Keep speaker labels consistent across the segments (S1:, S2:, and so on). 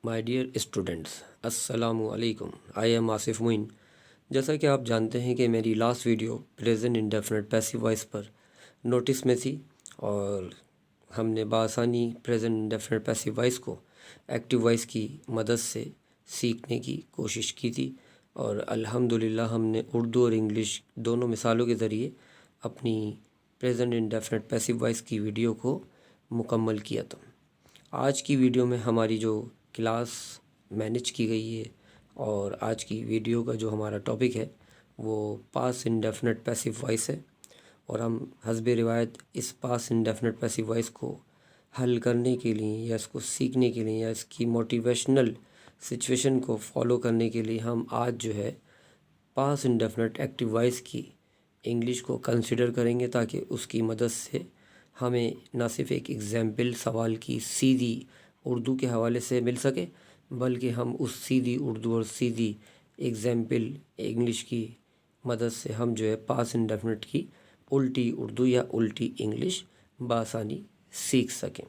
S1: My dear students, السلام علیکم۔ I am Asif Moin. جیسا کہ آپ جانتے ہیں کہ میری last video present indefinite passive voice پر نوٹس میں تھی، اور ہم نے بآسانی پریزنٹ انڈیفینٹ پیسو وائس کو ایکٹیو وائس کی مدد سے سیکھنے کی کوشش کی تھی، اور الحمدللہ ہم نے اردو اور انگلش دونوں مثالوں کے ذریعے اپنی پریزنٹ انڈیفینٹ پیسو وائس کی ویڈیو کو مکمل کیا تھا۔ آج کی ویڈیو میں ہماری جو کلاس مینیج کی گئی ہے، اور آج کی ویڈیو کا جو ہمارا ٹاپک ہے وہ پاس انڈیفینٹ پیسو وائس ہے، اور ہم حسب روایت اس پاس انڈیفینٹ پیسو وائس کو حل کرنے کے لیے یا اس کو سیکھنے کے لیے یا اس کی موٹیویشنل سچویشن کو فالو کرنے کے لیے ہم آج جو ہے پاس انڈیفینٹ ایکٹیو وائس کی انگلش کو کنسیڈر کریں گے، تاکہ اس کی مدد سے ہمیں نہ صرف ایک ایگزامپل سوال کی سیدھی اردو کے حوالے سے مل سکے، بلکہ ہم اس سیدھی اردو اور سیدھی ایگزامپل انگلش کی مدد سے ہم جو ہے پاس انڈیفینٹ کی الٹی اردو یا الٹی انگلش بآسانی سیکھ سکیں۔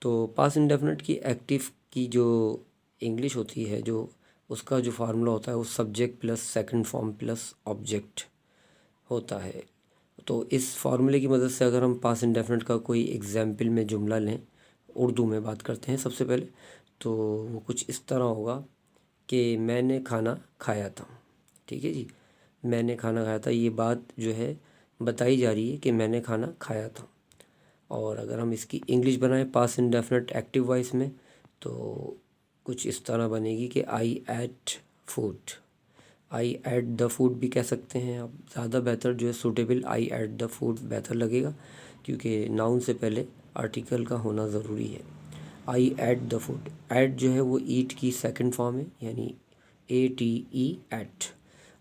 S1: تو پاس انڈیفینٹ کی ایکٹیو کی جو انگلش ہوتی ہے، جو اس کا جو فارمولا ہوتا ہے وہ subject plus second form plus object ہوتا ہے۔ تو اس فارمولے کی مدد سے اگر ہم پاس انڈیفینٹ کا کوئی ایگزامپل میں جملہ لیں، اردو میں بات کرتے ہیں سب سے پہلے، تو وہ کچھ اس طرح ہوگا کہ میں نے کھانا کھایا تھا۔ ٹھیک ہے جی، میں نے کھانا کھایا تھا، یہ بات جو ہے بتائی جا رہی ہے کہ میں نے کھانا کھایا تھا۔ اور اگر ہم اس کی انگلش بنائیں پاس انڈیفینٹ ایکٹیو وائس میں، تو کچھ اس طرح بنے گی کہ I eat food. I at the food بھی کہہ سکتے ہیں آپ، زیادہ بہتر جو ہے suitable I at the food بہتر لگے گا، کیونکہ ناؤن سے پہلے آرٹیکل کا ہونا ضروری ہے۔ آئی ایٹ دا فوڈ، ایٹ جو ہے وہ ایٹ کی سیکنڈ فارم ہے، یعنی ATE eat.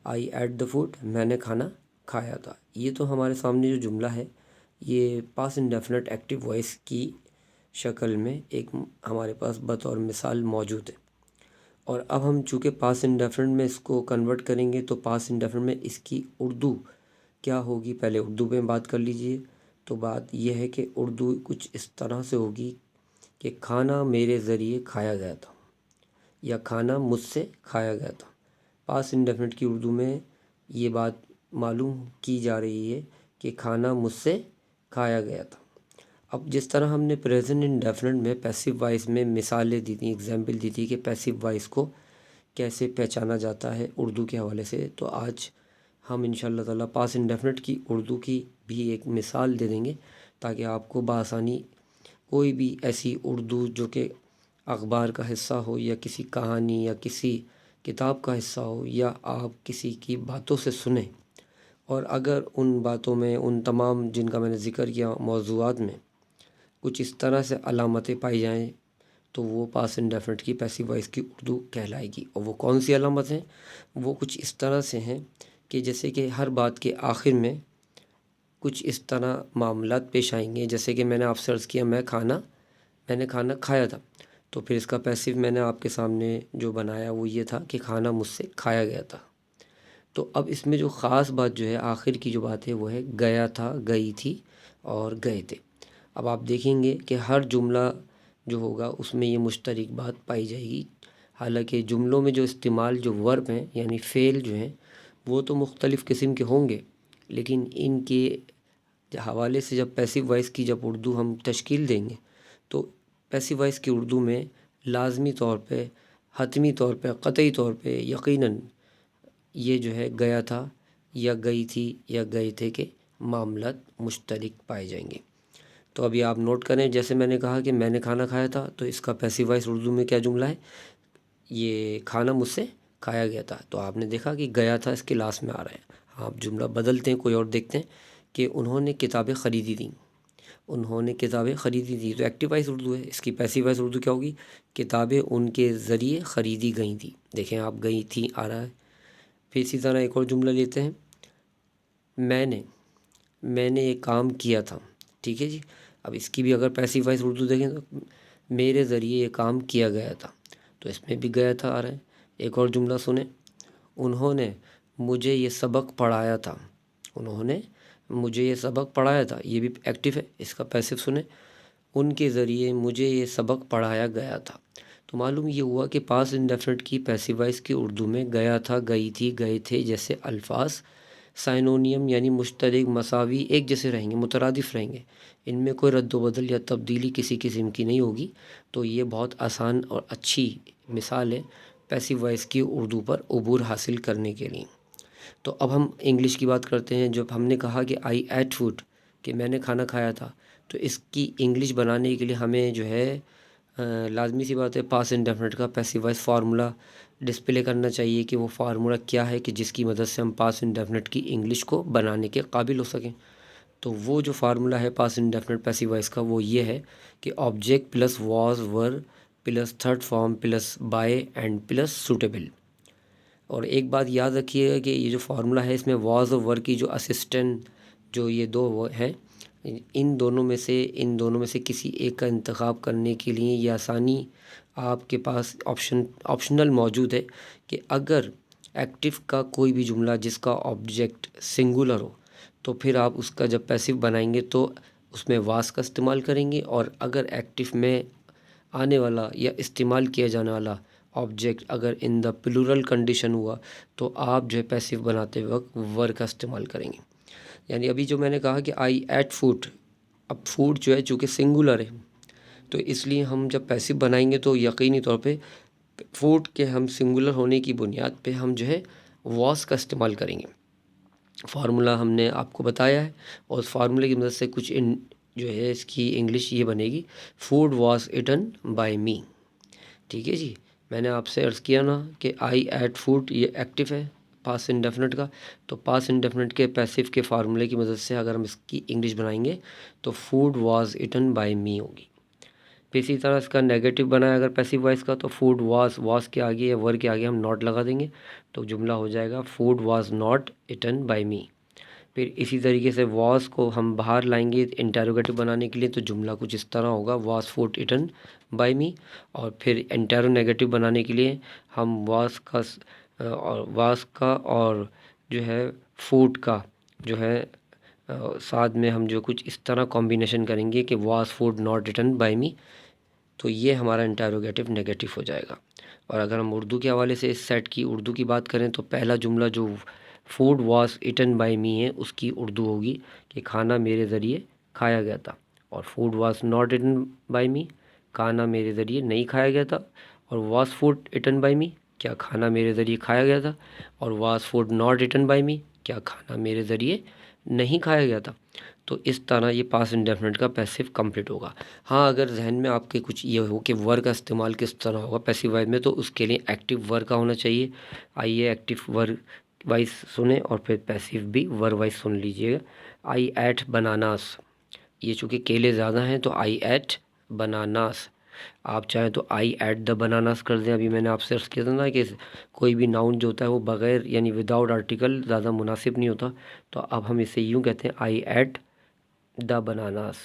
S1: I at the food, میں نے کھانا کھایا تھا۔ یہ تو ہمارے سامنے جو جملہ ہے یہ پاس انڈیفینٹ ایکٹیو وائس کی شکل میں ایک ہمارے پاس بطور مثال موجود ہے۔ اور اب ہم چونکہ پاس انڈیفینٹ میں اس کو کنورٹ کریں گے، تو پاس انڈیفینٹ میں اس کی اردو کیا ہوگی، پہلے اردو میں بات کر لیجئے۔ تو بات یہ ہے کہ اردو کچھ اس طرح سے ہوگی کہ کھانا میرے ذریعے کھایا گیا تھا، یا کھانا مجھ سے کھایا گیا تھا۔ پاس انڈیفینٹ کی اردو میں یہ بات معلوم کی جا رہی ہے کہ کھانا مجھ سے کھایا گیا تھا۔ اب جس طرح ہم نے پریزنٹ انڈیفینٹ میں پیسو وائس میں مثالیں دی تھیں، ایگزامپل دی تھی کہ پیسو وائس کو کیسے پہچانا جاتا ہے اردو کے حوالے سے، تو آج ہم انشاءاللہ تعالیٰ پاس انڈیفینٹ کی اردو کی بھی ایک مثال دے دیں گے، تاکہ آپ کو بآسانی کوئی بھی ایسی اردو جو کہ اخبار کا حصہ ہو، یا کسی کہانی یا کسی کتاب کا حصہ ہو، یا آپ کسی کی باتوں سے سنیں، اور اگر ان باتوں میں ان تمام جن کا میں نے ذکر کیا موضوعات میں کچھ اس طرح سے علامتیں پائی جائیں، تو وہ پاس انڈیفینٹ کی پیسو وائس کی اردو کہلائے گی۔ اور وہ کون سی علامت ہیں؟ وہ کچھ اس طرح سے ہیں کہ جیسے کہ ہر بات کے آخر میں کچھ اس طرح معاملات پیش آئیں گے، جیسے کہ میں نے آپ سے عرض کیا میں نے کھانا کھایا تھا، تو پھر اس کا پیسو میں نے آپ کے سامنے جو بنایا وہ یہ تھا کہ کھانا مجھ سے کھایا گیا تھا۔ تو اب اس میں جو خاص بات جو ہے، آخر کی جو بات ہے وہ ہے گیا تھا، گئی تھی اور گئے تھے۔ اب آپ دیکھیں گے کہ ہر جملہ جو ہوگا اس میں یہ مشترک بات پائی جائے گی، حالانکہ جملوں میں جو استعمال جو ورب ہیں یعنی فعل جو ہیں وہ تو مختلف قسم کے ہوں گے، لیکن ان کے حوالے سے جب پیسو وائس کی جب اردو ہم تشکیل دیں گے، تو پیسو وائس کی اردو میں لازمی طور پہ، حتمی طور پہ، قطعی طور پہ، یقیناً یہ جو ہے گیا تھا یا گئی تھی یا گئے تھے کے معاملات مشترک پائے جائیں گے۔ تو ابھی آپ نوٹ کریں، جیسے میں نے کہا کہ میں نے کھانا کھایا تھا، تو اس کا پیسو وائس اردو میں کیا جملہ ہے؟ یہ کھانا مجھ سے کھایا گیا تھا۔ تو آپ نے دیکھا کہ گیا تھا اس کے لاسٹ میں آ رہا ہے۔ آپ جملہ بدلتے ہیں، کوئی اور دیکھتے ہیں کہ انہوں نے کتابیں خریدی تھیں، انہوں نے کتابیں خریدی تھیں، تو ایکٹیو وائس اردو ہے۔ اس کی پیسو وائس اردو کیا ہوگی؟ کتابیں ان کے ذریعے خریدی گئی تھیں۔ دیکھیں آپ، گئی تھی آ رہا ہے۔ پھر اسی طرح ایک اور جملہ لیتے ہیں، میں نے ایک کام کیا تھا۔ ٹھیک ہے جی، اب اس کی بھی اگر پیسو وائس اردو دیکھیں تو میرے ذریعے یہ کام کیا گیا تھا، تو اس میں بھی گیا تھا آ رہا ہے۔ ایک اور جملہ سنیں، انہوں نے مجھے یہ سبق پڑھایا تھا، انہوں نے مجھے یہ سبق پڑھایا تھا، یہ بھی ایکٹیو ہے۔ اس کا پیسو سنیں، ان کے ذریعے مجھے یہ سبق پڑھایا گیا تھا۔ تو معلوم یہ ہوا کہ پاس انڈیفینٹ کی پیسیو وائس کی اردو میں گیا تھا، گئی تھی، گئے تھے جیسے الفاظ سائنونیم یعنی مشترک، مساوی، ایک جیسے رہیں گے، مترادف رہیں گے، ان میں کوئی رد و بدل یا تبدیلی کسی قسم کی نہیں ہوگی۔ تو یہ بہت آسان اور اچھی مثال ہے پیسیو وائس کی اردو پر عبور حاصل کرنے کے لیے۔ تو اب ہم انگلش کی بات کرتے ہیں۔ جب ہم نے کہا کہ آئی ایٹ فوڈ، کہ میں نے کھانا کھایا تھا، تو اس کی انگلش بنانے کے لیے ہمیں جو ہے لازمی سی بات ہے پاس انڈیفینٹ کا پیسیو وائس فارمولا ڈسپلے کرنا چاہیے کہ وہ فارمولا کیا ہے کہ جس کی مدد سے ہم پاس انڈیفینٹ کی انگلش کو بنانے کے قابل ہو سکیں۔ تو وہ جو فارمولا ہے پاس انڈیفینٹ پیسیو وائس کا وہ یہ ہے کہ object plus was were plus third form plus by and plus suitable. اور ایک بات یاد رکھیے گا کہ یہ جو فارمولا ہے اس میں واز اور ور کی جو اسسٹنٹ جو یہ دو ہیں، ان دونوں میں سے کسی ایک کا انتخاب کرنے کے لیے یہ آسانی آپ کے پاس آپشنل موجود ہے کہ اگر ایکٹیو کا کوئی بھی جملہ جس کا آبجیکٹ سنگولر ہو تو پھر آپ اس کا جب پیسیو بنائیں گے تو اس میں واز کا استعمال کریں گے، اور اگر ایکٹیو میں آنے والا یا استعمال کیا جانے والا آبجیکٹ اگر ان دا پلورل کنڈیشن ہوا تو آپ جو ہے پیسیو بناتے وقت ور کا استعمال کریں گے۔ یعنی ابھی جو میں نے کہا کہ آئی ایٹ فوڈ، اب فوڈ جو ہے چونکہ سنگولر ہے تو اس لیے ہم جب پیسیو بنائیں گے تو یقینی طور پہ فوڈ کے ہم سنگولر ہونے کی بنیاد پہ ہم جو ہے واز کا استعمال کریں گے۔ فارمولا ہم نے آپ کو بتایا ہے، اور اس فارمولے کی مدد سے کچھ جو ہے اس کی انگلش یہ بنے گی، food was eaten by me. ٹھیک ہے جی، میں نے آپ سے عرض کیا نا کہ آئی ایٹ فوڈ یہ ایکٹیو ہے پاس انڈیفینٹ کا، تو پاس انڈیفینٹ کے پیسیو کے فارمولے کی مدد سے اگر ہم اس کی انگلش بنائیں گے تو food was eaten by me ہوگی۔ پھر اسی طرح اس کا نیگیٹو بنایا اگر پیسیو وائس کا تو فوڈ واز کے آگے یا ور کے آگے ہم ناٹ لگا دیں گے تو جملہ ہو جائے گا food was not eaten by me. پھر اسی طریقے سے واز کو ہم باہر لائیں گے انٹیروگیٹو بنانے کے لیے تو جملہ کچھ اس طرح ہوگا was food eaten by me, اور پھر انٹیرو نیگیٹو بنانے کے لیے ہم واز کا اور جو ہے فوڈ کا جو ہے ساتھ میں ہم جو کچھ اس طرح کمبینیشن کریں گے کہ was food not eaten by me, تو یہ ہمارا انٹیروگیٹو نیگیٹو ہو جائے گا۔ اور اگر ہم اردو کے حوالے سے اس سیٹ کی اردو کی بات کریں تو پہلا جملہ جو food was eaten by me ہے اس کی اردو ہوگی کہ کھانا میرے ذریعے کھایا گیا تھا، اور food was not eaten by me, کھانا میرے ذریعے نہیں کھایا گیا تھا، اور was food eaten by me, کیا کھانا میرے ذریعے کھایا گیا تھا، اور was food not eaten by me, کیا کھانا میرے ذریعے نہیں کھایا گیا تھا۔ تو اس طرح یہ پاس انڈیفینٹ کا پیسیو کمپلیٹ ہوگا۔ ہاں اگر ذہن میں آپ کے کچھ یہ ہو کہ ور کا استعمال کس طرح ہوگا پیسیو وائس میں، تو اس کے لیے ایکٹیو ور کا ہونا چاہیے۔ آئیے ایکٹیو ور وائس سنیں اور پھر پیسیو بھی ور وائس سن لیجئے گا۔ آئی ایٹ بناناس، یہ چونکہ کیلے زیادہ ہیں تو آئی ایٹ بناناس، آپ چاہیں تو آئی ایٹ دا بناناس کر دیں۔ ابھی میں نے آپ سے عرض کیا تھا نا کہ کوئی بھی ناؤن جو ہوتا ہے وہ بغیر یعنی وداؤٹ آرٹیکل زیادہ مناسب نہیں ہوتا، تو اب ہم اسے یوں کہتے ہیں آئی ایٹ دا بناناس۔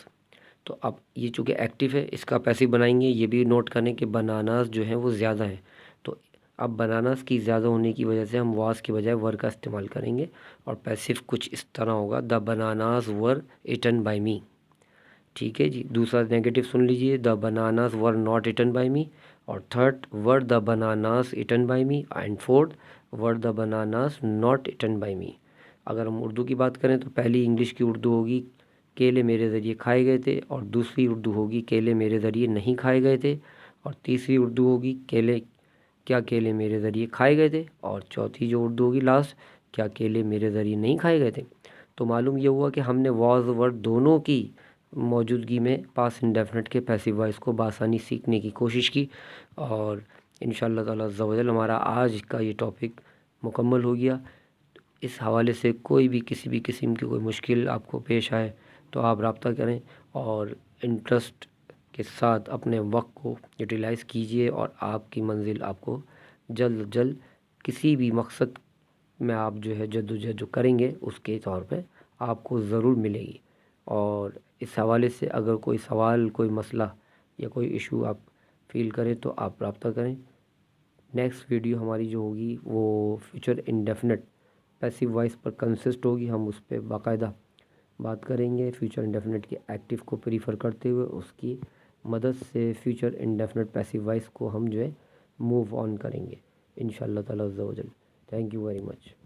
S1: تو اب یہ چونکہ ایکٹیو ہے اس کا پیسیو بنائیں گے، یہ بھی نوٹ کریں کہ بناناس جو ہیں وہ زیادہ ہیں، تو اب بناناس کی زیادہ ہونے کی وجہ سے ہم واز کے بجائے ور کا استعمال کریں گے، اور پیسیو کچھ اس طرح ہوگا دا bananas were eaten by me. ٹھیک ہے جی، دوسرا نیگیٹو سن لیجئے، the bananas were not eaten by me, اور third were the bananas eaten by me, and fourth were the bananas not eaten by me. اگر ہم اردو کی بات کریں تو پہلی انگلش کی اردو ہوگی کیلے میرے ذریعے کھائے گئے تھے، اور دوسری اردو ہوگی کیلے میرے ذریعے نہیں کھائے گئے تھے، اور تیسری اردو ہوگی کیا کیلے میرے ذریعے کھائے گئے تھے، اور چوتھی جو اردو ہوگی لاسٹ، کیا کیلے میرے ذریعے نہیں کھائے گئے تھے۔ تو معلوم یہ ہوا کہ ہم نے واز ورڈ دونوں کی موجودگی میں پاس انڈیفینٹ کے پیسیو وائس کو بآسانی سیکھنے کی کوشش کی، اور انشاءاللہ تعالی عز و جل ہمارا آج کا یہ ٹاپک مکمل ہو گیا۔ اس حوالے سے کوئی بھی کسی بھی قسم کی کوئی مشکل آپ کو پیش آئے تو آپ رابطہ کریں، اور انٹرسٹ کے ساتھ اپنے وقت کو یوٹیلائز کیجئے، اور آپ کی منزل آپ کو جلد کسی بھی مقصد میں آپ جو ہے جدوجہد جو کریں گے اس کے طور پہ آپ کو ضرور ملے گی۔ اور اس حوالے سے اگر کوئی سوال، کوئی مسئلہ یا کوئی ایشو آپ فیل کریں تو آپ رابطہ کریں۔ نیکسٹ ویڈیو ہماری جو ہوگی وہ فیوچر انڈیفینٹ پیسیو وائس پر کنسسٹ ہوگی، ہم اس پہ باقاعدہ بات کریں گے، فیوچر انڈیفینٹ کے ایکٹیو کو پریفر کرتے ہوئے اس کی مدد سے فیوچر انڈیفینٹ پیسو وائس کو ہم جو ہے موو آن کریں گے انشاء اللہ تعالیٰ عز و جل۔ Thank you very much.